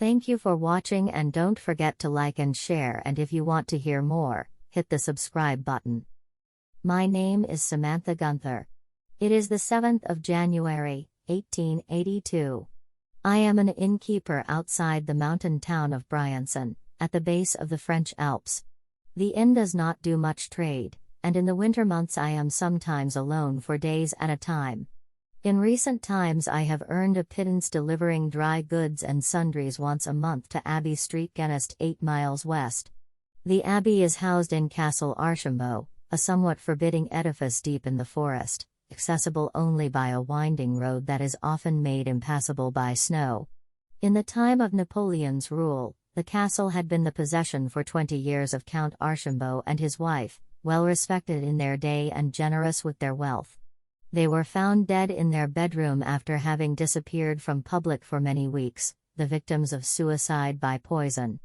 Thank you for watching, and don't forget to like and share, and if you want to hear more, hit the subscribe button. My name is Samantha Gunther. It is the 7th of January, 1882. I am an innkeeper outside the mountain town of Briançon, at the base of the French Alps. The inn does not do much trade, and in the winter months I am sometimes alone for days at a time. In recent times I have earned a pittance delivering dry goods and sundries once a month to Abbey Street, Genest, 8 miles west. The abbey is housed in Castle Archambault, a somewhat forbidding edifice deep in the forest, accessible only by a winding road that is often made impassable by snow. In the time of Napoleon's rule, the castle had been the possession for 20 years of Count Archambault and his wife, well respected in their day and generous with their wealth. They were found dead in their bedroom after having disappeared from public for many weeks, the victims of suicide by poison.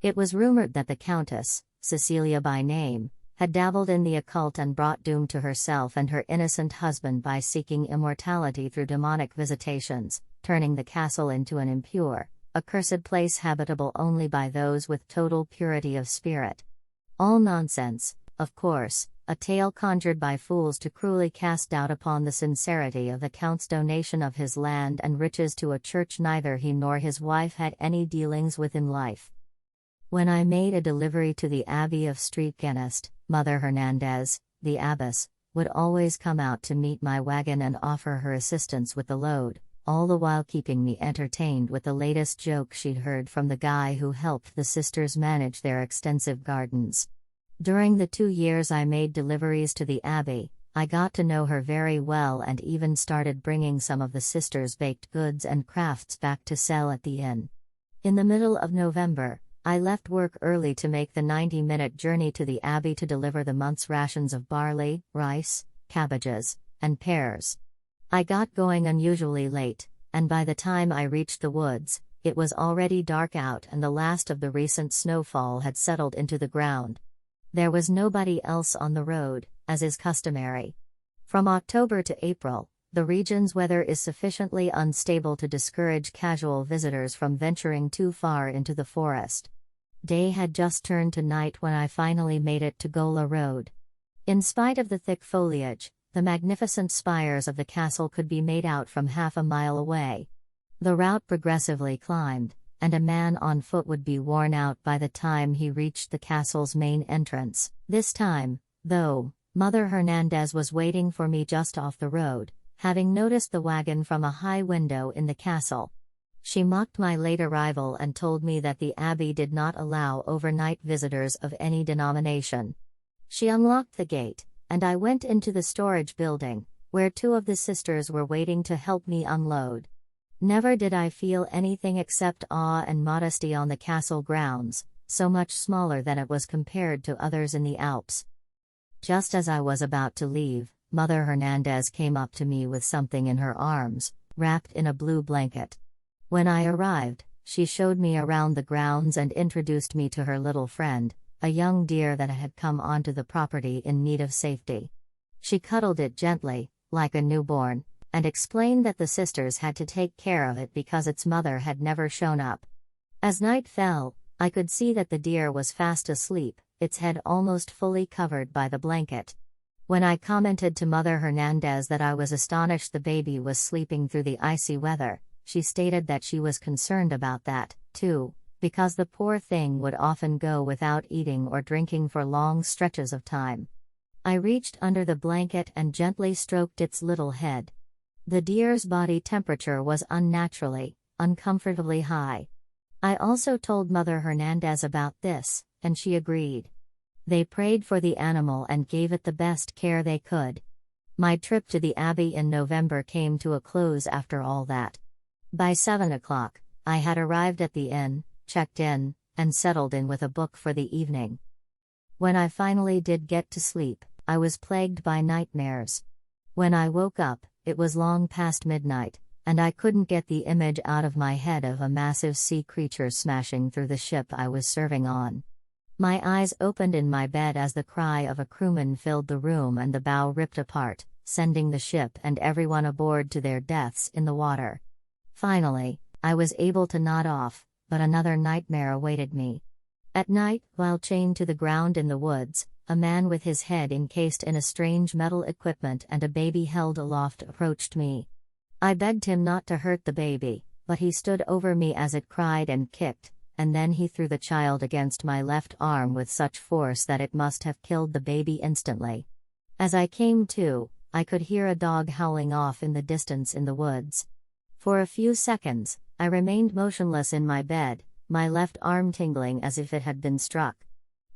It was rumored that the Countess, Cecilia by name, had dabbled in the occult and brought doom to herself and her innocent husband by seeking immortality through demonic visitations, turning the castle into an impure, accursed place habitable only by those with total purity of spirit. All nonsense, of course, a tale conjured by fools to cruelly cast doubt upon the sincerity of the Count's donation of his land and riches to a church neither he nor his wife had any dealings with in life. When I made a delivery to the Abbey of Street Genest, Mother Hernandez, the abbess, would always come out to meet my wagon and offer her assistance with the load, all the while keeping me entertained with the latest joke she'd heard from the guy who helped the sisters manage their extensive gardens. During the 2 years I made deliveries to the abbey, I got to know her very well and even started bringing some of the sisters' baked goods and crafts back to sell at the inn. In the middle of November, I left work early to make the 90-minute journey to the abbey to deliver the month's rations of barley, rice, cabbages, and pears. I got going unusually late, and by the time I reached the woods, it was already dark out and the last of the recent snowfall had settled into the ground. There was nobody else on the road, as is customary. From October to April, the region's weather is sufficiently unstable to discourage casual visitors from venturing too far into the forest. Day had just turned to night when I finally made it to Gola Road. In spite of the thick foliage, the magnificent spires of the castle could be made out from half a mile away. The route progressively climbed, and a man on foot would be worn out by the time he reached the castle's main entrance. This time, though, Mother Hernandez was waiting for me just off the road, having noticed the wagon from a high window in the castle. She mocked my late arrival and told me that the abbey did not allow overnight visitors of any denomination. She unlocked the gate, and I went into the storage building, where 2 of the sisters were waiting to help me unload. Never did I feel anything except awe and modesty on the castle grounds, so much smaller than it was compared to others in the Alps. Just as I was about to leave, Mother Hernandez came up to me with something in her arms, wrapped in a blue blanket. When I arrived, she showed me around the grounds and introduced me to her little friend, a young deer that had come onto the property in need of safety. She cuddled it gently, like a newborn, and explained that the sisters had to take care of it because its mother had never shown up. As night fell, I could see that the deer was fast asleep, its head almost fully covered by the blanket. When I commented to Mother Hernandez that I was astonished the baby was sleeping through the icy weather, she stated that she was concerned about that, too, because the poor thing would often go without eating or drinking for long stretches of time. I reached under the blanket and gently stroked its little head. The deer's body temperature was uncomfortably high. I also told Mother Hernandez about this, and she agreed. They prayed for the animal and gave it the best care they could. My trip to the abbey in November came to a close after all that. By 7 o'clock, I had arrived at the inn, checked in, and settled in with a book for the evening. When I finally did get to sleep, I was plagued by nightmares. When I woke up, it was long past midnight, and I couldn't get the image out of my head of a massive sea creature smashing through the ship I was serving on. My eyes opened in my bed as the cry of a crewman filled the room and the bow ripped apart, sending the ship and everyone aboard to their deaths in the water. Finally, I was able to nod off, but another nightmare awaited me. At night, while chained to the ground in the woods, a man with his head encased in a strange metal equipment and a baby held aloft approached me. I begged him not to hurt the baby, but he stood over me as it cried and kicked, and then he threw the child against my left arm with such force that it must have killed the baby instantly. As I came to, I could hear a dog howling off in the distance in the woods. For a few seconds, I remained motionless in my bed, my left arm tingling as if it had been struck.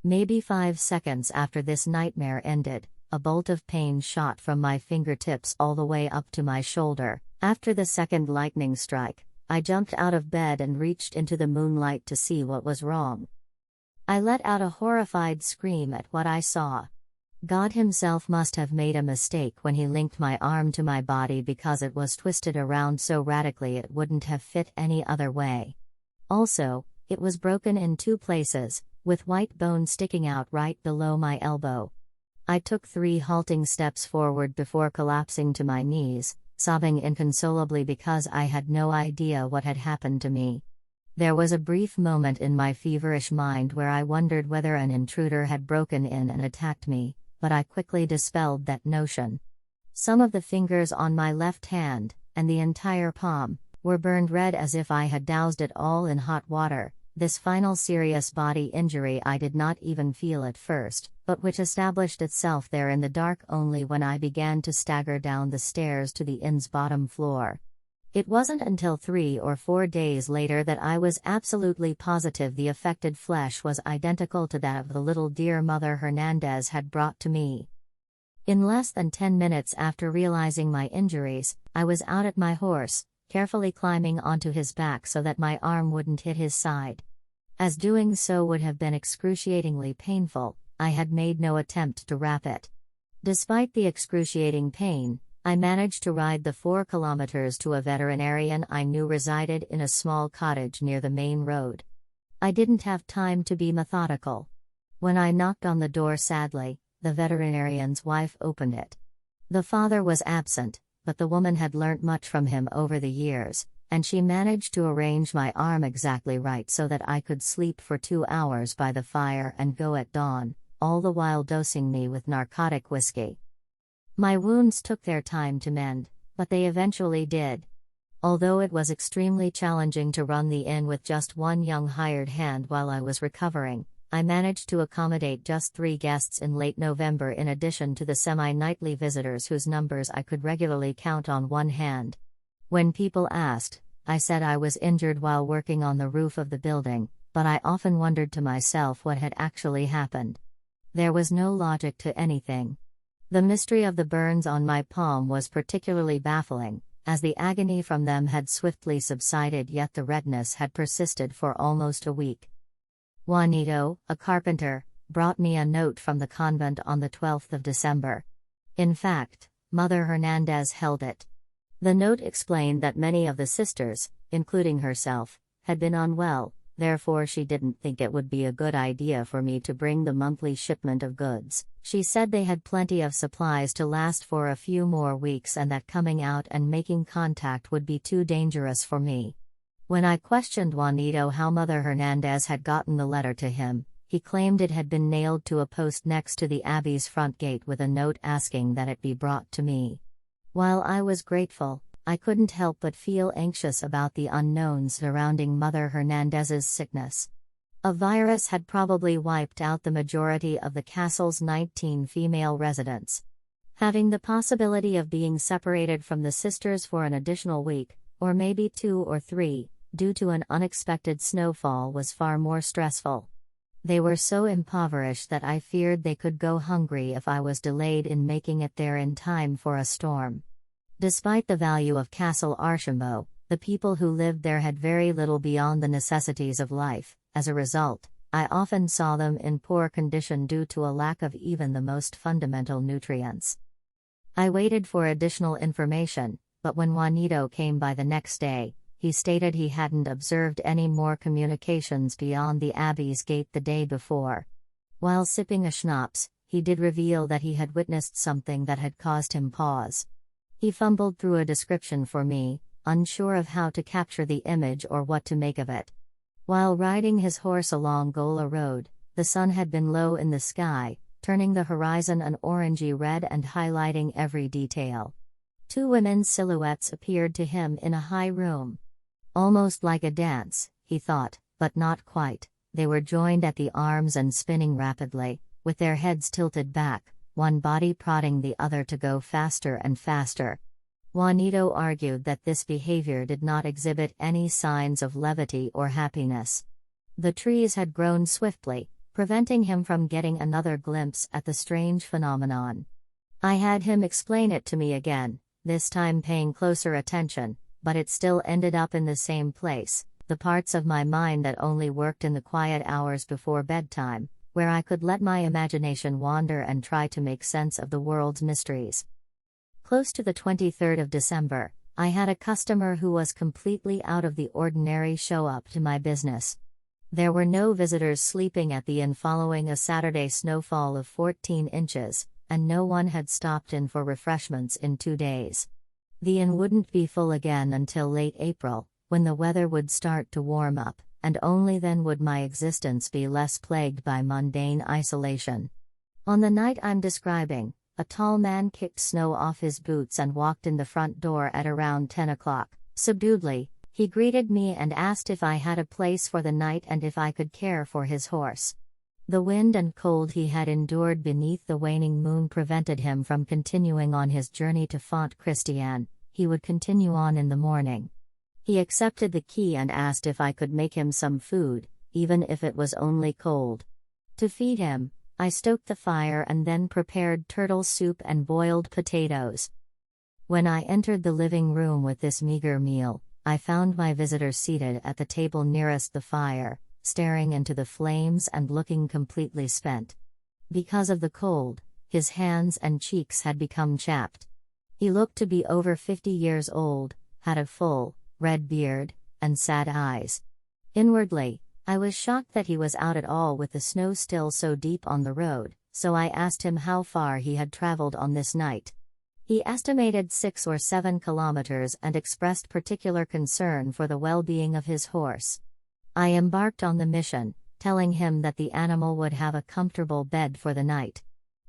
Maybe 5 seconds after this nightmare ended, a bolt of pain shot from my fingertips all the way up to my shoulder. After the second lightning strike, I jumped out of bed and reached into the moonlight to see what was wrong. I let out a horrified scream at what I saw. God himself must have made a mistake when he linked my arm to my body because it was twisted around so radically it wouldn't have fit any other way. Also, it was broken in 2 places, with white bone sticking out right below my elbow. I took 3 halting steps forward before collapsing to my knees, sobbing inconsolably because I had no idea what had happened to me. There was a brief moment in my feverish mind where I wondered whether an intruder had broken in and attacked me, but I quickly dispelled that notion. Some of the fingers on my left hand, and the entire palm, were burned red as if I had doused it all in hot water. This final serious body injury I did not even feel at first, but which established itself there in the dark only when I began to stagger down the stairs to the inn's bottom floor. It wasn't until 3 or 4 days later that I was absolutely positive the affected flesh was identical to that of the little deer Mother Hernandez had brought to me. In less than 10 minutes after realizing my injuries, I was out at my horse, carefully climbing onto his back so that my arm wouldn't hit his side. As doing so would have been excruciatingly painful, I had made no attempt to wrap it. Despite the excruciating pain, I managed to ride the 4 kilometers to a veterinarian I knew resided in a small cottage near the main road. I didn't have time to be methodical. When I knocked on the door sadly, the veterinarian's wife opened it. The father was absent, but the woman had learnt much from him over the years, and she managed to arrange my arm exactly right so that I could sleep for 2 hours by the fire and go at dawn, all the while dosing me with narcotic whiskey. My wounds took their time to mend, but they eventually did. Although it was extremely challenging to run the inn with just 1 young hired hand while I was recovering, I managed to accommodate just 3 guests in late November in addition to the semi-nightly visitors whose numbers I could regularly count on one hand. When people asked, I said I was injured while working on the roof of the building, but I often wondered to myself what had actually happened. There was no logic to anything. The mystery of the burns on my palm was particularly baffling, as the agony from them had swiftly subsided yet the redness had persisted for almost a week. Juanito, a carpenter, brought me a note from the convent on the 12th of December. In fact, Mother Hernandez held it. The note explained that many of the sisters, including herself, had been unwell, therefore she didn't think it would be a good idea for me to bring the monthly shipment of goods. She said they had plenty of supplies to last for a few more weeks and that coming out and making contact would be too dangerous for me. When I questioned Juanito how Mother Hernandez had gotten the letter to him, he claimed it had been nailed to a post next to the abbey's front gate with a note asking that it be brought to me. While I was grateful, I couldn't help but feel anxious about the unknowns surrounding Mother Hernandez's sickness. A virus had probably wiped out the majority of the castle's 19 female residents. Having the possibility of being separated from the sisters for an additional week, or maybe 2 or 3, due to an unexpected snowfall was far more stressful. They were so impoverished that I feared they could go hungry if I was delayed in making it there in time for a storm. Despite the value of Castle Archambault, the people who lived there had very little beyond the necessities of life. As a result, I often saw them in poor condition due to a lack of even the most fundamental nutrients. I waited for additional information, but when Juanito came by the next day, he stated he hadn't observed any more communications beyond the abbey's gate the day before. While sipping a schnapps, he did reveal that he had witnessed something that had caused him pause. He fumbled through a description for me, unsure of how to capture the image or what to make of it. While riding his horse along Gola Road, the sun had been low in the sky, turning the horizon an orangey red and highlighting every detail. Two women's silhouettes appeared to him in a high room. Almost like a dance, he thought, but not quite. They were joined at the arms and spinning rapidly, with their heads tilted back, one body prodding the other to go faster and faster. Juanito argued that this behavior did not exhibit any signs of levity or happiness. The trees had grown swiftly, preventing him from getting another glimpse at the strange phenomenon. I had him explain it to me again, this time paying closer attention, but it still ended up in the same place, the parts of my mind that only worked in the quiet hours before bedtime, where I could let my imagination wander and try to make sense of the world's mysteries. Close to the 23rd of December, I had a customer who was completely out of the ordinary show up to my business. There were no visitors sleeping at the inn following a Saturday snowfall of 14 inches, and no one had stopped in for refreshments in 2 days. The inn wouldn't be full again until late April, when the weather would start to warm up, and only then would my existence be less plagued by mundane isolation. On the night I'm describing, a tall man kicked snow off his boots and walked in the front door at around 10 o'clock. Subduedly, he greeted me and asked if I had a place for the night and if I could care for his horse. The wind and cold he had endured beneath the waning moon prevented him from continuing on his journey to Font Christian. He would continue on in the morning. He accepted the key and asked if I could make him some food, even if it was only cold. To feed him, I stoked the fire and then prepared turtle soup and boiled potatoes. When I entered the living room with this meager meal, I found my visitor seated at the table nearest the fire, staring into the flames and looking completely spent. Because of the cold, his hands and cheeks had become chapped. He looked to be over 50 years old, had a full, red beard, and sad eyes. Inwardly, I was shocked that he was out at all with the snow still so deep on the road, so I asked him how far he had traveled on this night. He estimated 6 or 7 kilometers and expressed particular concern for the well-being of his horse. I embarked on the mission, telling him that the animal would have a comfortable bed for the night.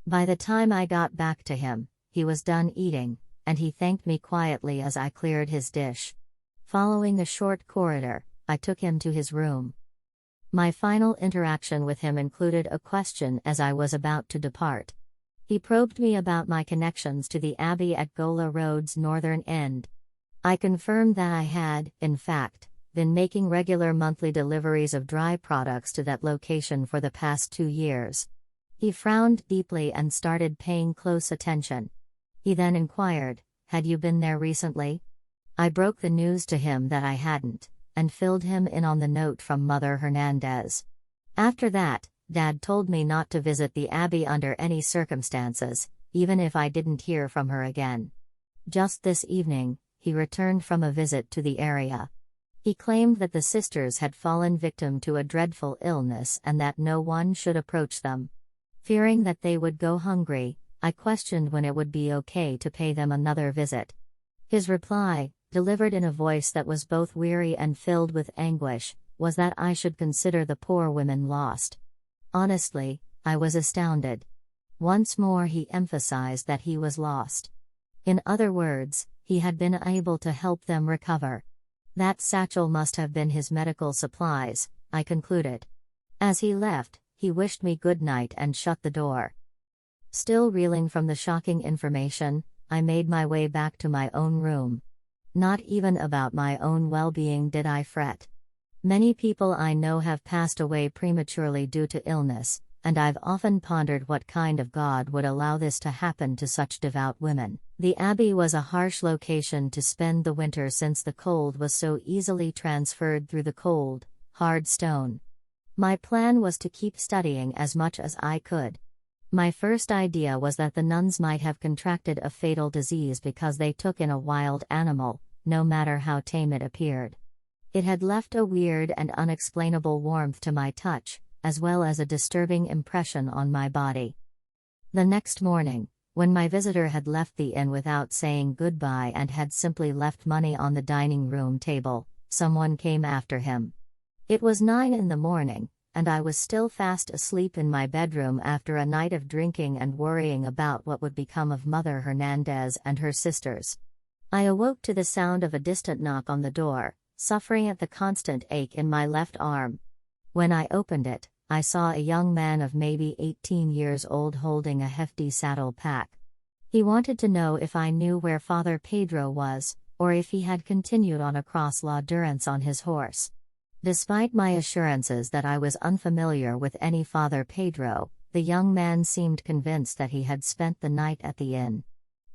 By the time I got back to him, he was done eating, and he thanked me quietly as I cleared his dish. Following a short corridor, I took him to his room. My final interaction with him included a question as I was about to depart. He probed me about my connections to the abbey at Gola Road's northern end. I confirmed that I had, in fact, been making regular monthly deliveries of dry products to that location for the past 2 years. He frowned deeply and started paying close attention. He then inquired, "Had you been there recently?" I broke the news to him that I hadn't, and filled him in on the note from Mother Hernandez. After that, Dad told me not to visit the abbey under any circumstances, even if I didn't hear from her again. Just this evening, he returned from a visit to the area. He claimed that the sisters had fallen victim to a dreadful illness and that no one should approach them. Fearing that they would go hungry, I questioned when it would be okay to pay them another visit. His reply, delivered in a voice that was both weary and filled with anguish, was that I should consider the poor women lost. Honestly, I was astounded. Once more he emphasized that he was lost. In other words, he had been unable to help them recover. That satchel must have been his medical supplies, I concluded. As he left, he wished me good night and shut the door. Still reeling from the shocking information, I made my way back to my own room. Not even about my own well-being did I fret. Many people I know have passed away prematurely due to illness, and I've often pondered what kind of God would allow this to happen to such devout women. The abbey was a harsh location to spend the winter since the cold was so easily transferred through the cold, hard stone. My plan was to keep studying as much as I could. My first idea was that the nuns might have contracted a fatal disease because they took in a wild animal, no matter how tame it appeared. It had left a weird and unexplainable warmth to my touch, as well as a disturbing impression on my body. The next morning, when my visitor had left the inn without saying goodbye and had simply left money on the dining room table, someone came after him. It was 9 in the morning, and I was still fast asleep in my bedroom after a night of drinking and worrying about what would become of Mother Hernandez and her sisters. I awoke to the sound of a distant knock on the door, suffering at the constant ache in my left arm. When I opened it, I saw a young man of maybe 18 years old holding a hefty saddle pack. He wanted to know if I knew where Father Pedro was, or if he had continued on across La Durance on his horse. Despite my assurances that I was unfamiliar with any Father Pedro, the young man seemed convinced that he had spent the night at the inn.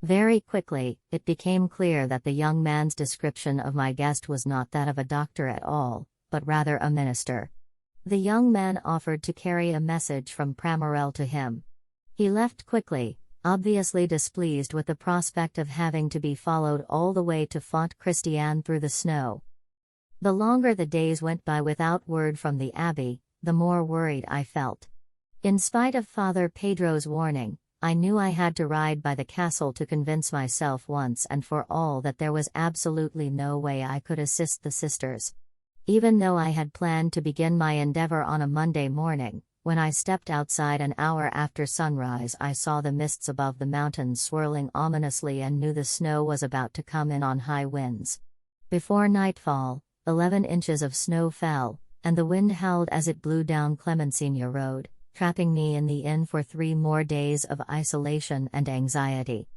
Very quickly, it became clear that the young man's description of my guest was not that of a doctor at all, but rather a minister. The young man offered to carry a message from Pramorel to him. He left quickly, obviously displeased with the prospect of having to be followed all the way to Font Christiane through the snow. The longer the days went by without word from the abbey, the more worried I felt. In spite of Father Pedro's warning, I knew I had to ride by the castle to convince myself once and for all that there was absolutely no way I could assist the sisters. Even though I had planned to begin my endeavor on a Monday morning, when I stepped outside an hour after sunrise, I saw the mists above the mountains swirling ominously and knew the snow was about to come in on high winds. Before nightfall, 11 inches of snow fell, and the wind howled as it blew down Clemencina Road, trapping me in the inn for 3 more days of isolation and anxiety.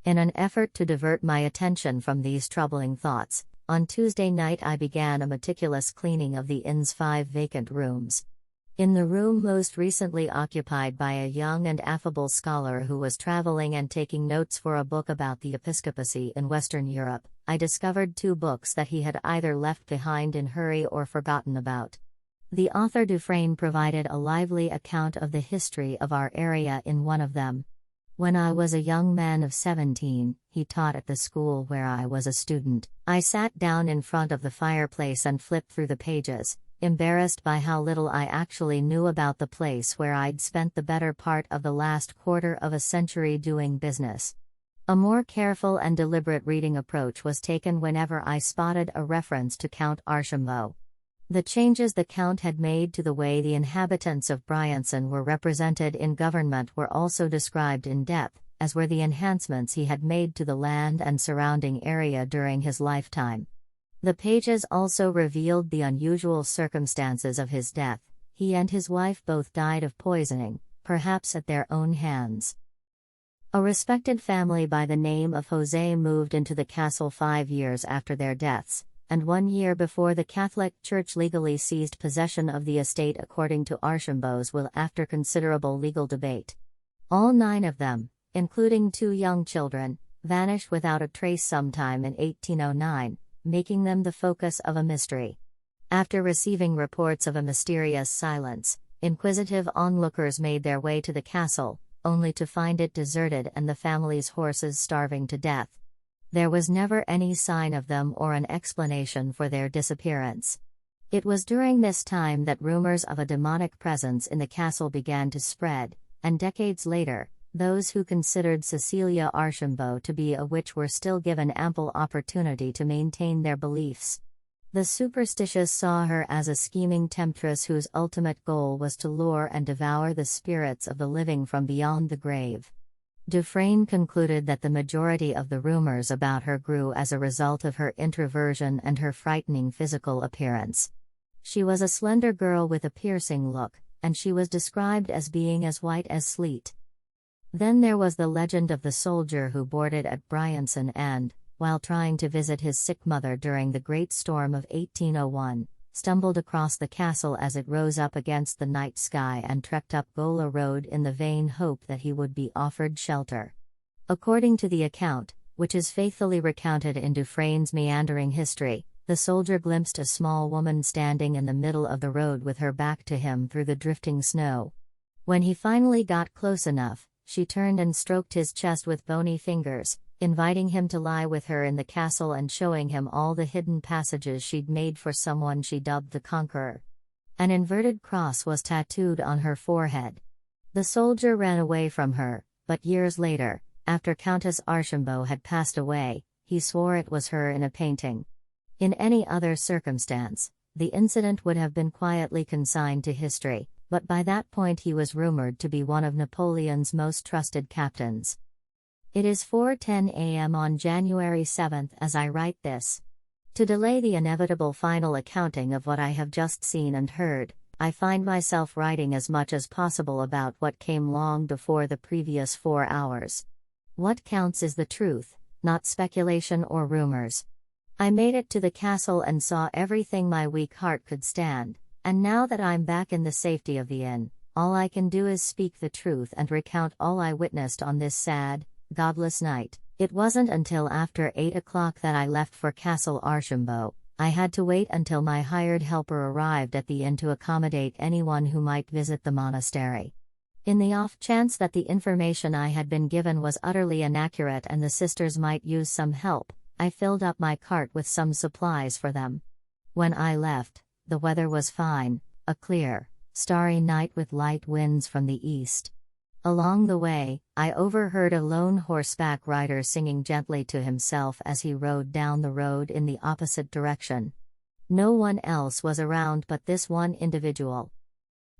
In an effort to divert my attention from these troubling thoughts, on Tuesday night I began a meticulous cleaning of the inn's 5 vacant rooms. In the room most recently occupied by a young and affable scholar who was traveling and taking notes for a book about the episcopacy in Western Europe, I discovered 2 books that he had either left behind in hurry or forgotten about. The author Dufresne provided a lively account of the history of our area in one of them. When I was a young man of 17, he taught at the school where I was a student. I sat down in front of the fireplace and flipped through the pages, embarrassed by how little I actually knew about the place where I'd spent the better part of the last quarter of a century doing business. A more careful and deliberate reading approach was taken whenever I spotted a reference to Count Archambault. The changes the Count had made to the way the inhabitants of Briançon were represented in government were also described in depth, as were the enhancements he had made to the land and surrounding area during his lifetime. The pages also revealed the unusual circumstances of his death. He and his wife both died of poisoning, perhaps at their own hands. A respected family by the name of José moved into the castle 5 years after their deaths, and 1 year before the Catholic Church legally seized possession of the estate according to Archambault's will after considerable legal debate. All 9 of them, including 2 young children, vanished without a trace sometime in 1809, making them the focus of a mystery. After receiving reports of a mysterious silence, inquisitive onlookers made their way to the castle, only to find it deserted and the family's horses starving to death. There was never any sign of them or an explanation for their disappearance. It was during this time that rumors of a demonic presence in the castle began to spread, and decades later, those who considered Cecilia Archambault to be a witch were still given ample opportunity to maintain their beliefs. The superstitious saw her as a scheming temptress whose ultimate goal was to lure and devour the spirits of the living from beyond the grave. Dufresne concluded that the majority of the rumors about her grew as a result of her introversion and her frightening physical appearance. She was a slender girl with a piercing look, and she was described as being as white as sleet. Then there was the legend of the soldier who boarded at Briançon and, while trying to visit his sick mother during the Great Storm of 1801, stumbled across the castle as it rose up against the night sky and trekked up Gola Road in the vain hope that he would be offered shelter. According to the account, which is faithfully recounted in Dufresne's meandering history, the soldier glimpsed a small woman standing in the middle of the road with her back to him through the drifting snow. When he finally got close enough, she turned and stroked his chest with bony fingers, inviting him to lie with her in the castle and showing him all the hidden passages she'd made for someone she dubbed the Conqueror. An inverted cross was tattooed on her forehead. The soldier ran away from her, but years later, after Countess Archambault had passed away, he swore it was her in a painting. In any other circumstance, the incident would have been quietly consigned to history, but by that point he was rumored to be one of Napoleon's most trusted captains. It is 4:10 a.m. on January 7th as I write this. To delay the inevitable final accounting of what I have just seen and heard, I find myself writing as much as possible about what came long before the previous 4 hours. What counts is the truth, not speculation or rumors. I made it to the castle and saw everything my weak heart could stand, and now that I'm back in the safety of the inn, all I can do is speak the truth and recount all I witnessed on this sad, godless night. It wasn't until after 8 o'clock that I left for Castle Archambault. I had to wait until my hired helper arrived at the inn to accommodate anyone who might visit the monastery. In the off chance that the information I had been given was utterly inaccurate and the sisters might use some help, I filled up my cart with some supplies for them. When I left, the weather was fine, a clear, starry night with light winds from the east. Along the way, I overheard a lone horseback rider singing gently to himself as he rode down the road in the opposite direction. No one else was around but this one individual.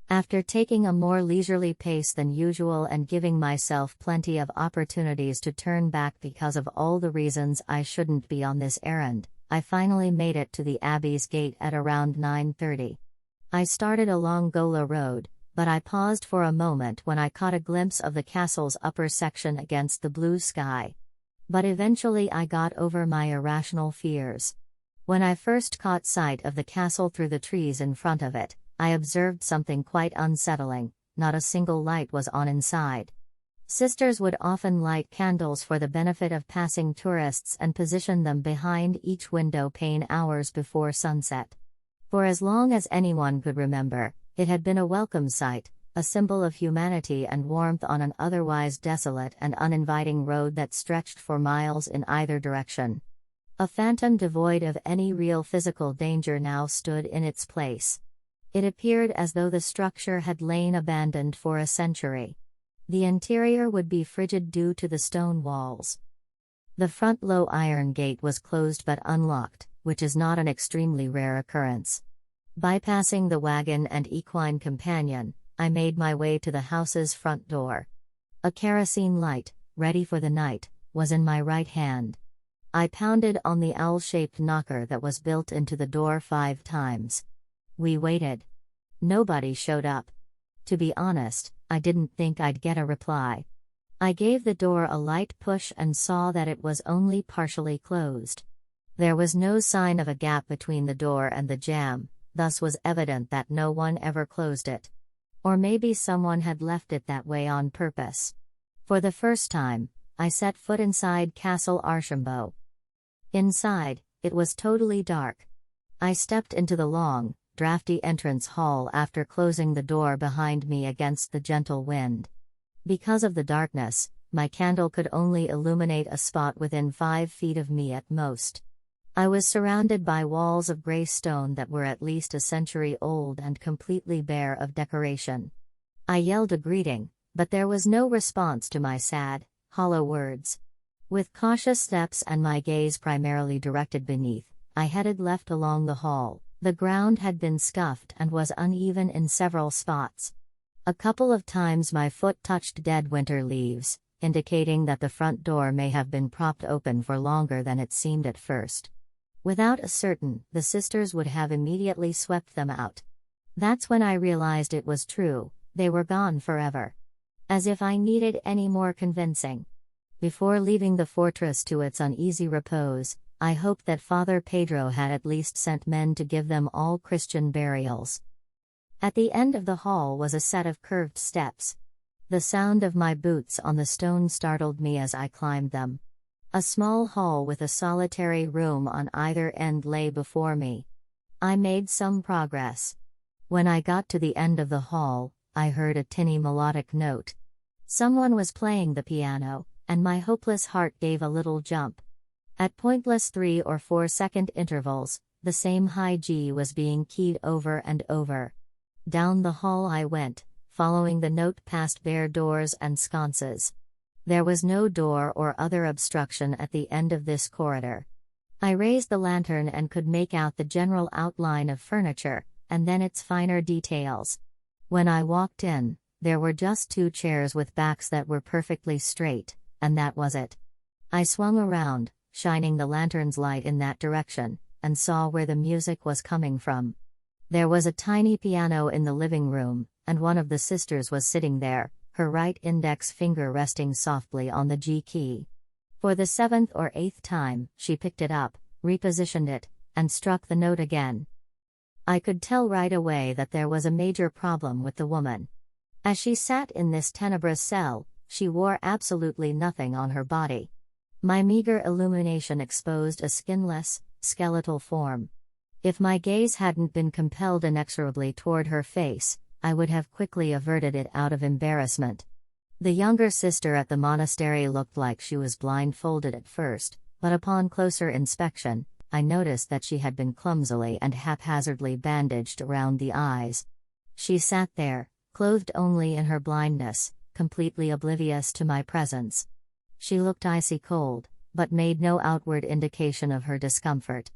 After taking a more leisurely pace than usual and giving myself plenty of opportunities to turn back because of all the reasons I shouldn't be on this errand, I finally made it to the Abbey's gate at around 9:30. I started along Gola Road, but I paused for a moment when I caught a glimpse of the castle's upper section against the blue sky. But eventually I got over my irrational fears. When I first caught sight of the castle through the trees in front of it, I observed something quite unsettling. Not a single light was on inside. Sisters would often light candles for the benefit of passing tourists and position them behind each window pane hours before sunset. For as long as anyone could remember, it had been a welcome sight, a symbol of humanity and warmth on an otherwise desolate and uninviting road that stretched for miles in either direction. A phantom devoid of any real physical danger now stood in its place. It appeared as though the structure had lain abandoned for a century. The interior would be frigid due to the stone walls. The front low iron gate was closed but unlocked, which is not an extremely rare occurrence. Bypassing the wagon and equine companion, I made my way to the house's front door. A kerosene light, ready for the night, was in my right hand. I pounded on the owl-shaped knocker that was built into the door 5 times. We waited. Nobody showed up. To be honest, I didn't think I'd get a reply. I gave the door a light push and saw that it was only partially closed. There was no sign of a gap between the door and the jamb. Thus was evident that no one ever closed it. Or maybe someone had left it that way on purpose. For the first time, I set foot inside Castle Archambault. Inside, it was totally dark. I stepped into the long, drafty entrance hall after closing the door behind me against the gentle wind. Because of the darkness, my candle could only illuminate a spot within 5 feet of me at most. I was surrounded by walls of gray stone that were at least a century old and completely bare of decoration. I yelled a greeting, but there was no response to my sad, hollow words. With cautious steps and my gaze primarily directed beneath, I headed left along the hall. The ground had been scuffed and was uneven in several spots. A couple of times my foot touched dead winter leaves, indicating that the front door may have been propped open for longer than it seemed at first. Without a certain, the sisters would have immediately swept them out. That's when I realized it was true, they were gone forever. As if I needed any more convincing. Before leaving the fortress to its uneasy repose, I hoped that Father Pedro had at least sent men to give them all Christian burials. At the end of the hall was a set of curved steps. The sound of my boots on the stone startled me as I climbed them. A small hall with a solitary room on either end lay before me. I made some progress. When I got to the end of the hall, I heard a tinny melodic note. Someone was playing the piano, and my hopeless heart gave a little jump. At pointless 3 or 4 second intervals, the same high G was being keyed over and over. Down the hall I went, following the note past bare doors and sconces. There was no door or other obstruction at the end of this corridor. I raised the lantern and could make out the general outline of furniture, and then its finer details. When I walked in, there were just 2 chairs with backs that were perfectly straight, and that was it. I swung around, shining the lantern's light in that direction, and saw where the music was coming from. There was a tiny piano in the living room, and one of the sisters was sitting there, her right index finger resting softly on the G key. For the 7th or 8th time, she picked it up, repositioned it, and struck the note again. I could tell right away that there was a major problem with the woman. As she sat in this tenebrous cell, she wore absolutely nothing on her body. My meager illumination exposed a skinless, skeletal form. If my gaze hadn't been compelled inexorably toward her face, I would have quickly averted it out of embarrassment. The younger sister at the monastery looked like she was blindfolded at first, but upon closer inspection, I noticed that she had been clumsily and haphazardly bandaged around the eyes. She sat there, clothed only in her blindness, completely oblivious to my presence. She looked icy cold, but made no outward indication of her discomfort.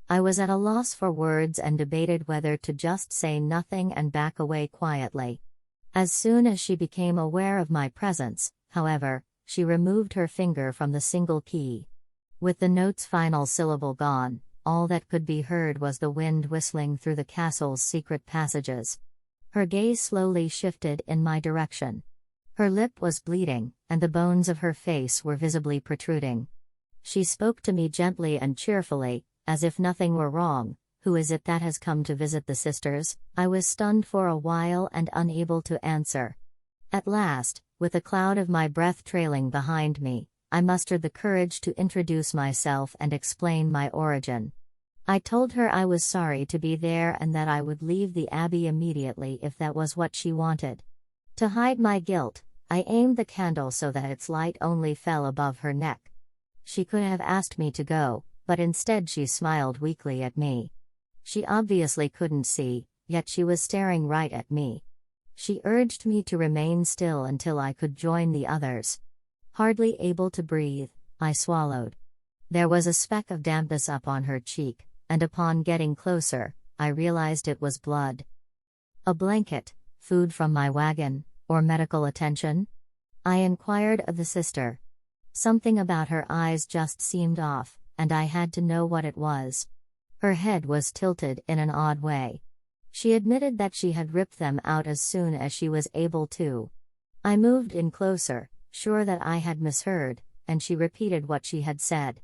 I was at a loss for words and debated whether to just say nothing and back away quietly. As soon as she became aware of my presence, however, she removed her finger from the single key. With the note's final syllable gone, all that could be heard was the wind whistling through the castle's secret passages. Her gaze slowly shifted in my direction. Her lip was bleeding, and the bones of her face were visibly protruding. She spoke to me gently and cheerfully, as if nothing were wrong. "Who is it that has come to visit the sisters?" I was stunned for a while and unable to answer. At last, with a cloud of my breath trailing behind me, I mustered the courage to introduce myself and explain my origin. I told her I was sorry to be there and that I would leave the abbey immediately if that was what she wanted. To hide my guilt, I aimed the candle so that its light only fell above her neck. She could have asked me to go, but instead she smiled weakly at me. She obviously couldn't see, yet she was staring right at me. She urged me to remain still until I could join the others. Hardly able to breathe, I swallowed. There was a speck of dampness up on her cheek, and upon getting closer, I realized it was blood. A blanket, food from my wagon, or medical attention? I inquired of the sister. Something about her eyes just seemed off, and I had to know what it was. Her head was tilted in an odd way. She admitted that she had ripped them out as soon as she was able to. I moved in closer, sure that I had misheard, and she repeated what she had said.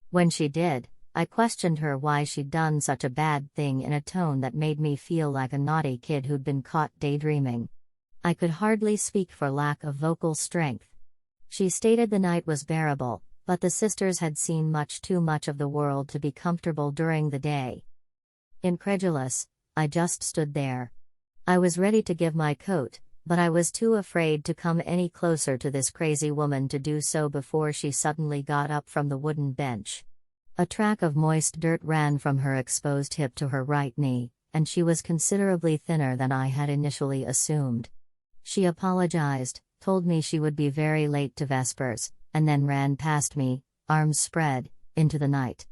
When she did, I questioned her why she'd done such a bad thing in a tone that made me feel like a naughty kid who'd been caught daydreaming. I could hardly speak for lack of vocal strength. She stated the night was bearable, but the sisters had seen much too much of the world to be comfortable during the day. Incredulous, I just stood there. I was ready to give my coat, but I was too afraid to come any closer to this crazy woman to do so before she suddenly got up from the wooden bench. A track of moist dirt ran from her exposed hip to her right knee, and she was considerably thinner than I had initially assumed. She apologized, told me she would be very late to Vespers, and then ran past me, arms spread, into the night.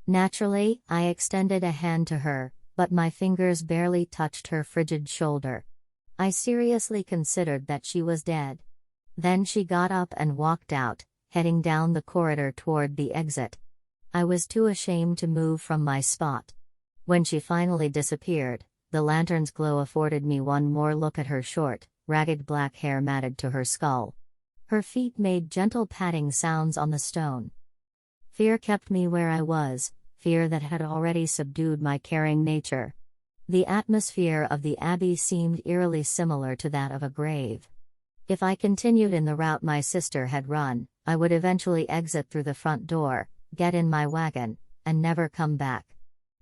Naturally, I extended a hand to her, but my fingers barely touched her frigid shoulder. I seriously considered that she was dead. Then she got up and walked out, heading down the corridor toward the exit. I was too ashamed to move from my spot. When she finally disappeared, the lantern's glow afforded me one more look at her short, ragged black hair matted to her skull. Her feet made gentle padding sounds on the stone. Fear kept me where I was, fear that had already subdued my caring nature. The atmosphere of the abbey seemed eerily similar to that of a grave. If I continued in the route my sister had run, I would eventually exit through the front door, get in my wagon, and never come back.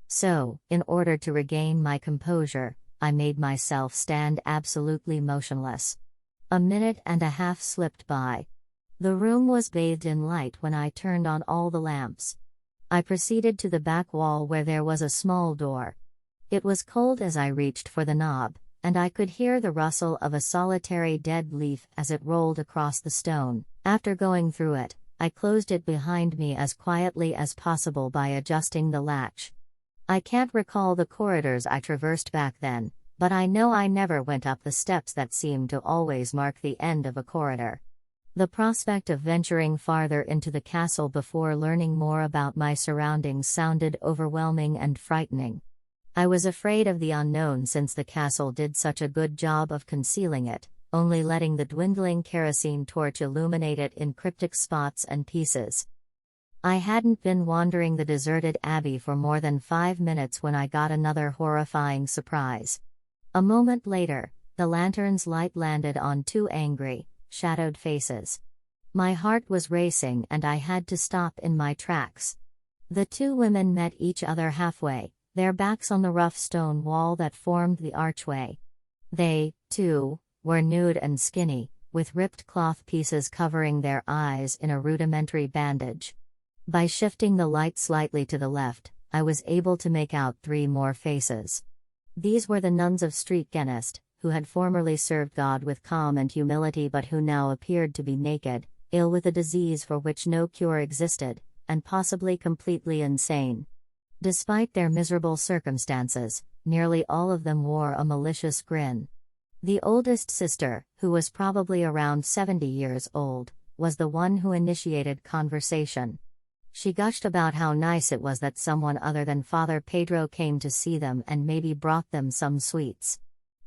So, in order to regain my composure, I made myself stand absolutely motionless. A minute and a half slipped by. The room was bathed in light when I turned on all the lamps. I proceeded to the back wall where there was a small door. It was cold as I reached for the knob, and I could hear the rustle of a solitary dead leaf as it rolled across the stone. After going through it, I closed it behind me as quietly as possible by adjusting the latch. I can't recall the corridors I traversed back then, but I know I never went up the steps that seemed to always mark the end of a corridor. The prospect of venturing farther into the castle before learning more about my surroundings sounded overwhelming and frightening. I was afraid of the unknown since the castle did such a good job of concealing it, only letting the dwindling kerosene torch illuminate it in cryptic spots and pieces. I hadn't been wandering the deserted abbey for more than 5 minutes when I got another horrifying surprise. A moment later, the lantern's light landed on 2 angry, shadowed faces. My heart was racing and I had to stop in my tracks. The 2 women met each other halfway, their backs on the rough stone wall that formed the archway. They, too, were nude and skinny, with ripped cloth pieces covering their eyes in a rudimentary bandage. By shifting the light slightly to the left, I was able to make out 3 more faces. These were the nuns of Street Genest, who had formerly served God with calm and humility but who now appeared to be naked, ill with a disease for which no cure existed, and possibly completely insane. Despite their miserable circumstances, nearly all of them wore a malicious grin. The oldest sister, who was probably around 70 years old, was the one who initiated conversation. She gushed about how nice it was that someone other than Father Pedro came to see them and maybe brought them some sweets.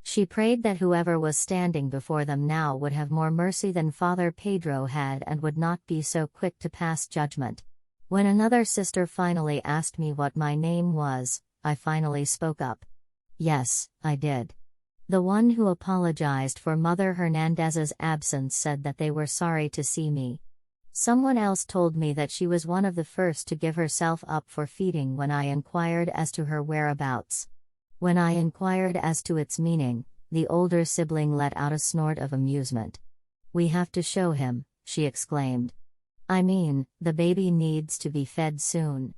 She prayed that whoever was standing before them now would have more mercy than Father Pedro had and would not be so quick to pass judgment. When another sister finally asked me what my name was, I finally spoke up. Yes, I did. The one who apologized for Mother Hernandez's absence said that they were sorry to see me. Someone else told me that she was one of the first to give herself up for feeding when I inquired as to her whereabouts. When I inquired as to its meaning, the older sibling let out a snort of amusement. "We have to show him," she exclaimed. "I mean, the baby needs to be fed soon."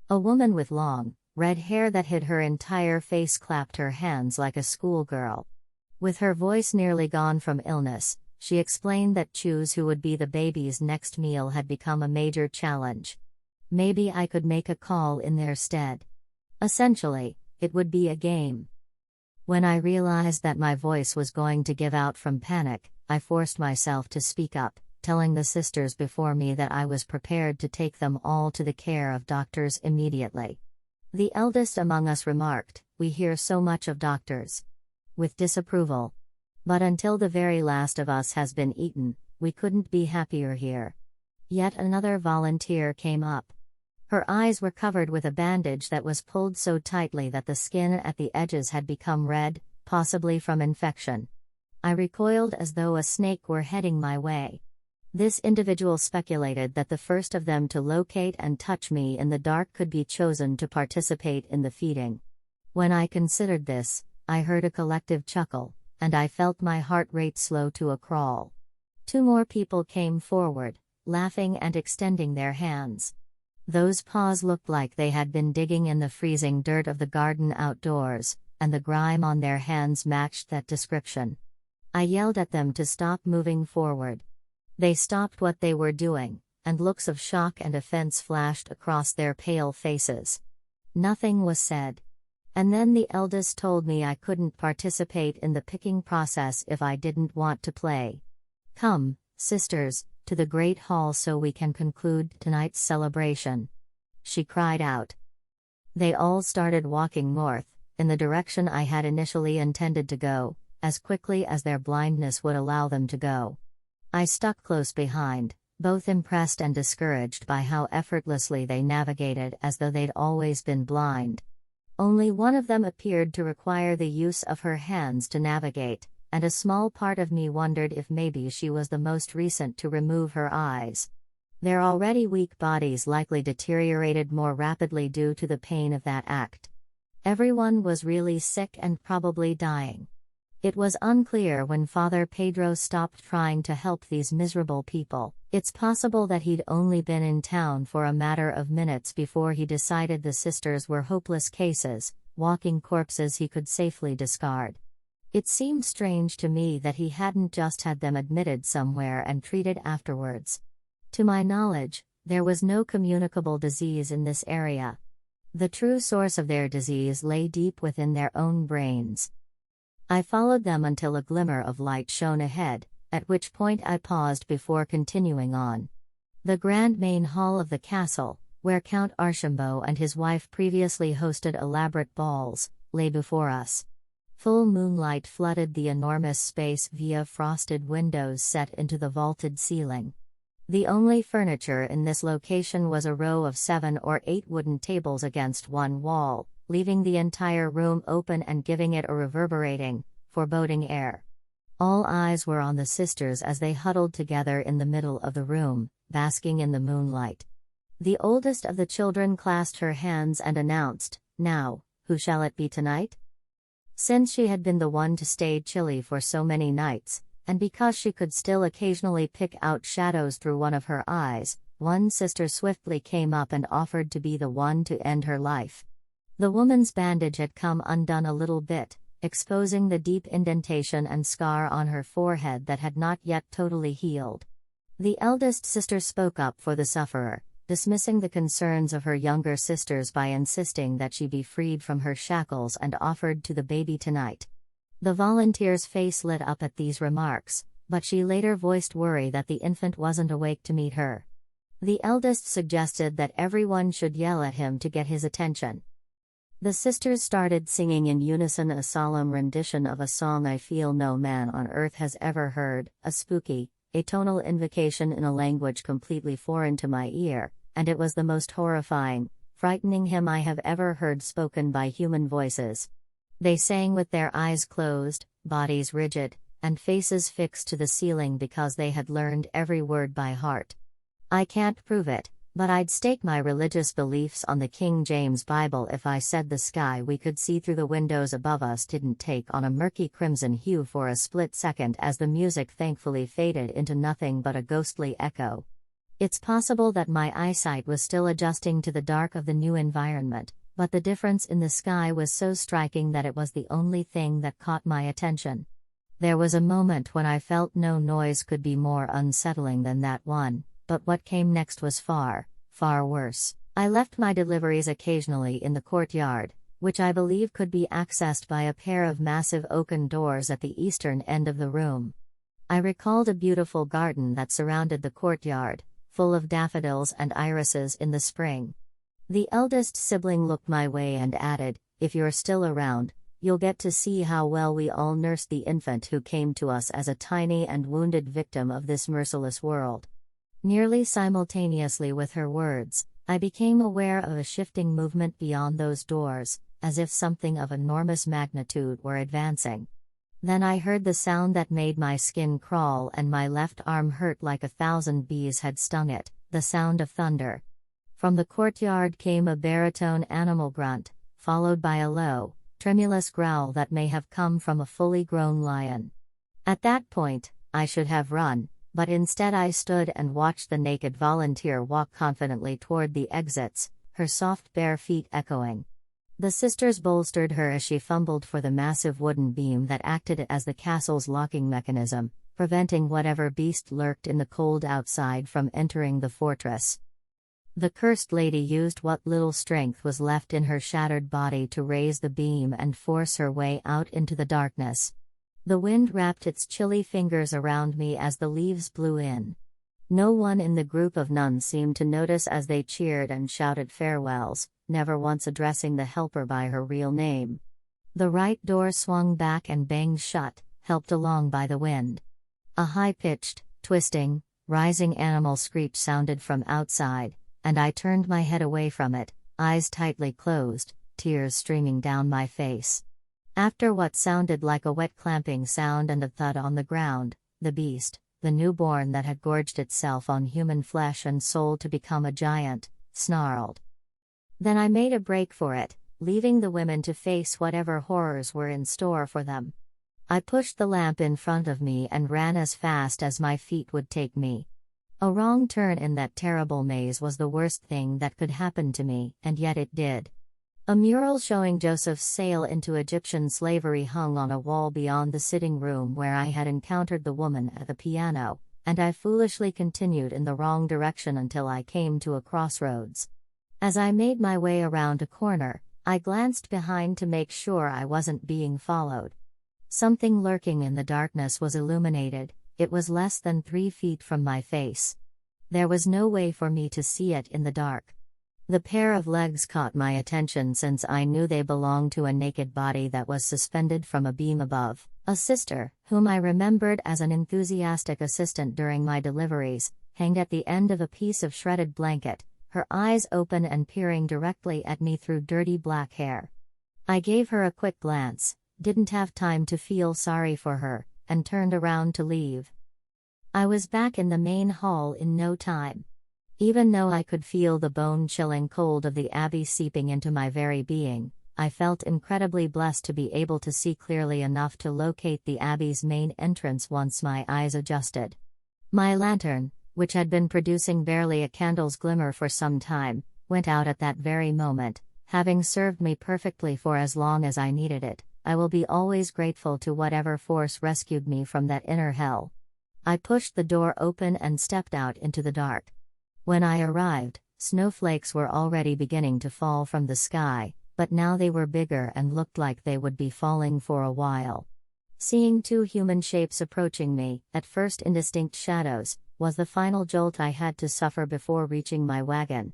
A woman with long, red hair that hid her entire face clapped her hands like a schoolgirl. With her voice nearly gone from illness, she explained that choose who would be the baby's next meal had become a major challenge. Maybe I could make a call in their stead. Essentially, it would be a game. When I realized that my voice was going to give out from panic, I forced myself to speak up, telling the sisters before me that I was prepared to take them all to the care of doctors immediately. The eldest among us remarked, "We hear so much of doctors," with disapproval. But until the very last of us has been eaten, we couldn't be happier here. Yet another volunteer came up. Her eyes were covered with a bandage that was pulled so tightly that the skin at the edges had become red, possibly from infection. I recoiled as though a snake were heading my way. This individual speculated that the first of them to locate and touch me in the dark could be chosen to participate in the feeding. When I considered this, I heard a collective chuckle, and I felt my heart rate slow to a crawl. 2 more people came forward, laughing and extending their hands. Those paws looked like they had been digging in the freezing dirt of the garden outdoors, and the grime on their hands matched that description. I yelled at them to stop moving forward. They stopped what they were doing, and looks of shock and offense flashed across their pale faces. Nothing was said. And then the eldest told me I couldn't participate in the picking process if I didn't want to play. "Come, sisters, to the great hall so we can conclude tonight's celebration," she cried out. They all started walking north, in the direction I had initially intended to go, as quickly as their blindness would allow them to go. I stuck close behind, both impressed and discouraged by how effortlessly they navigated as though they'd always been blind. Only one of them appeared to require the use of her hands to navigate, and a small part of me wondered if maybe she was the most recent to remove her eyes. Their already weak bodies likely deteriorated more rapidly due to the pain of that act. Everyone was really sick and probably dying. It was unclear when Father Pedro stopped trying to help these miserable people. It's possible that he'd only been in town for a matter of minutes before he decided the sisters were hopeless cases, walking corpses he could safely discard. It seemed strange to me that he hadn't just had them admitted somewhere and treated afterwards. To my knowledge, there was no communicable disease in this area. The true source of their disease lay deep within their own brains. I followed them until a glimmer of light shone ahead, at which point I paused before continuing on. The grand main hall of the castle, where Count Archambault and his wife previously hosted elaborate balls, lay before us. Full moonlight flooded the enormous space via frosted windows set into the vaulted ceiling. The only furniture in this location was a row of 7 or 8 wooden tables against one wall, leaving the entire room open and giving it a reverberating, foreboding air. All eyes were on the sisters as they huddled together in the middle of the room, basking in the moonlight. The oldest of the children clasped her hands and announced, "Now, who shall it be tonight?" Since she had been the one to stay chilly for so many nights, and because she could still occasionally pick out shadows through one of her eyes, one sister swiftly came up and offered to be the one to end her life. The woman's bandage had come undone a little bit, exposing the deep indentation and scar on her forehead that had not yet totally healed. The eldest sister spoke up for the sufferer, dismissing the concerns of her younger sisters by insisting that she be freed from her shackles and offered to the baby tonight. The volunteer's face lit up at these remarks, but she later voiced worry that the infant wasn't awake to meet her. The eldest suggested that everyone should yell at him to get his attention. The sisters started singing in unison a solemn rendition of a song I feel no man on earth has ever heard, a spooky, atonal invocation in a language completely foreign to my ear, and it was the most horrifying, frightening hymn I have ever heard spoken by human voices. They sang with their eyes closed, bodies rigid, and faces fixed to the ceiling because they had learned every word by heart. I can't prove it, but I'd stake my religious beliefs on the King James Bible if I said the sky we could see through the windows above us didn't take on a murky crimson hue for a split second as the music thankfully faded into nothing but a ghostly echo. It's possible that my eyesight was still adjusting to the dark of the new environment, but the difference in the sky was so striking that it was the only thing that caught my attention. There was a moment when I felt no noise could be more unsettling than that one, but what came next was far, far worse. I left my deliveries occasionally in the courtyard, which I believe could be accessed by a pair of massive oaken doors at the eastern end of the room. I recalled a beautiful garden that surrounded the courtyard, full of daffodils and irises in the spring. The eldest sibling looked my way and added, "If you're still around, you'll get to see how well we all nursed the infant who came to us as a tiny and wounded victim of this merciless world." Nearly simultaneously with her words, I became aware of a shifting movement beyond those doors, as if something of enormous magnitude were advancing. Then I heard the sound that made my skin crawl and my left arm hurt like 1,000 bees had stung it, the sound of thunder. From the courtyard came a baritone animal grunt, followed by a low, tremulous growl that may have come from a fully grown lion. At that point, I should have run, but instead I stood and watched the naked volunteer walk confidently toward the exits, her soft bare feet echoing. The sisters bolstered her as she fumbled for the massive wooden beam that acted as the castle's locking mechanism, preventing whatever beast lurked in the cold outside from entering the fortress. The cursed lady used what little strength was left in her shattered body to raise the beam and force her way out into the darkness. The wind wrapped its chilly fingers around me as the leaves blew in. No one in the group of nuns seemed to notice as they cheered and shouted farewells, never once addressing the helper by her real name. The right door swung back and banged shut, helped along by the wind. A high-pitched, twisting, rising animal screech sounded from outside, and I turned my head away from it, eyes tightly closed, tears streaming down my face. After what sounded like a wet clamping sound and a thud on the ground, the beast, the newborn that had gorged itself on human flesh and soul to become a giant, snarled. Then I made a break for it, leaving the women to face whatever horrors were in store for them. I pushed the lamp in front of me and ran as fast as my feet would take me. A wrong turn in that terrible maze was the worst thing that could happen to me, and yet it did. A mural showing Joseph's sale into Egyptian slavery hung on a wall beyond the sitting room where I had encountered the woman at the piano, and I foolishly continued in the wrong direction until I came to a crossroads. As I made my way around a corner, I glanced behind to make sure I wasn't being followed. Something lurking in the darkness was illuminated. It was less than 3 feet from my face. There was no way for me to see it in the dark. The pair of legs caught my attention since I knew they belonged to a naked body that was suspended from a beam above. A sister, whom I remembered as an enthusiastic assistant during my deliveries, hanged at the end of a piece of shredded blanket, her eyes open and peering directly at me through dirty black hair. I gave her a quick glance, didn't have time to feel sorry for her, and turned around to leave. I was back in the main hall in no time. Even though I could feel the bone-chilling cold of the Abbey seeping into my very being, I felt incredibly blessed to be able to see clearly enough to locate the Abbey's main entrance once my eyes adjusted. My lantern, which had been producing barely a candle's glimmer for some time, went out at that very moment, having served me perfectly for as long as I needed it. I will be always grateful to whatever force rescued me from that inner hell. I pushed the door open and stepped out into the dark. When I arrived, snowflakes were already beginning to fall from the sky, but now they were bigger and looked like they would be falling for a while. Seeing 2 human shapes approaching me, at first indistinct shadows, was the final jolt I had to suffer before reaching my wagon.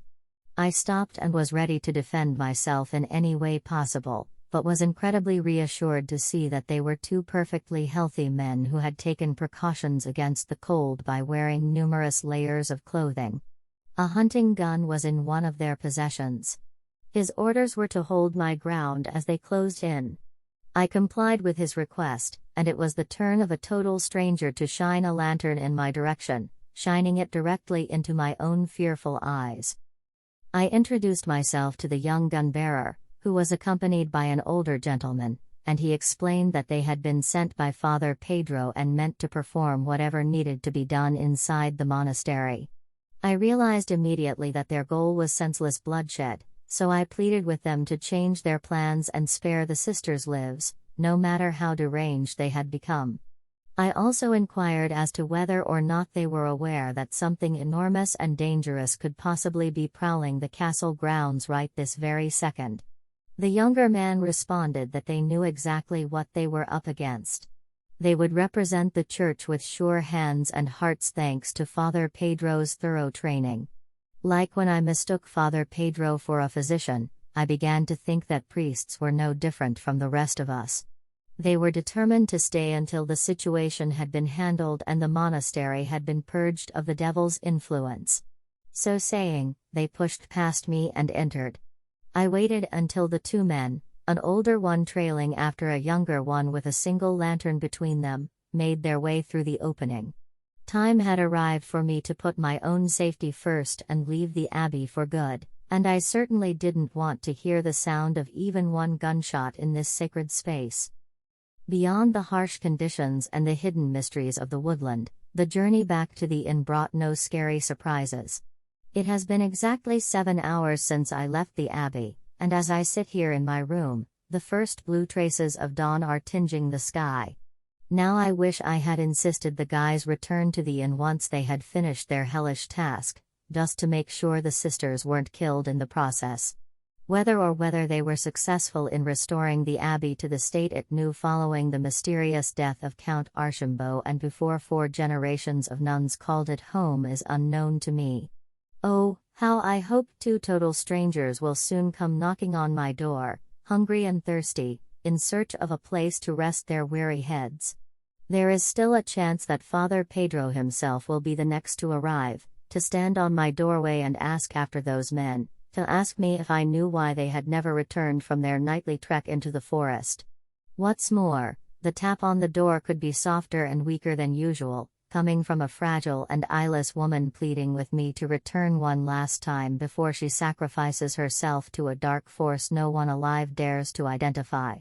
I stopped and was ready to defend myself in any way possible, but was incredibly reassured to see that they were 2 perfectly healthy men who had taken precautions against the cold by wearing numerous layers of clothing. A hunting gun was in one of their possessions. His orders were to hold my ground as they closed in. I complied with his request, and it was the turn of a total stranger to shine a lantern in my direction, shining it directly into my own fearful eyes. I introduced myself to the young gun-bearer, who was accompanied by an older gentleman, and he explained that they had been sent by Father Pedro and meant to perform whatever needed to be done inside the monastery. I realized immediately that their goal was senseless bloodshed, so I pleaded with them to change their plans and spare the sisters' lives, no matter how deranged they had become. I also inquired as to whether or not they were aware that something enormous and dangerous could possibly be prowling the castle grounds right this very second. The younger man responded that they knew exactly what they were up against. They would represent the church with sure hands and hearts thanks to Father Pedro's thorough training. Like when I mistook Father Pedro for a physician, I began to think that priests were no different from the rest of us. They were determined to stay until the situation had been handled and the monastery had been purged of the devil's influence. So saying, they pushed past me and entered. I waited until the 2 men, an older one trailing after a younger one with a single lantern between them, made their way through the opening. Time had arrived for me to put my own safety first and leave the Abbey for good, and I certainly didn't want to hear the sound of even one gunshot in this sacred space. Beyond the harsh conditions and the hidden mysteries of the woodland, the journey back to the inn brought no scary surprises. It has been exactly 7 hours since I left the Abbey, and as I sit here in my room, the first blue traces of dawn are tinging the sky. Now I wish I had insisted the guys return to the inn once they had finished their hellish task, just to make sure the sisters weren't killed in the process. Whether they were successful in restoring the Abbey to the state it knew following the mysterious death of Count Archambault and before 4 generations of nuns called it home is unknown to me. Oh, how I hope 2 total strangers will soon come knocking on my door, hungry and thirsty, in search of a place to rest their weary heads. There is still a chance that Father Pedro himself will be the next to arrive, to stand on my doorway and ask after those men, to ask me if I knew why they had never returned from their nightly trek into the forest. What's more, the tap on the door could be softer and weaker than usual, coming from a fragile and eyeless woman pleading with me to return one last time before she sacrifices herself to a dark force no one alive dares to identify.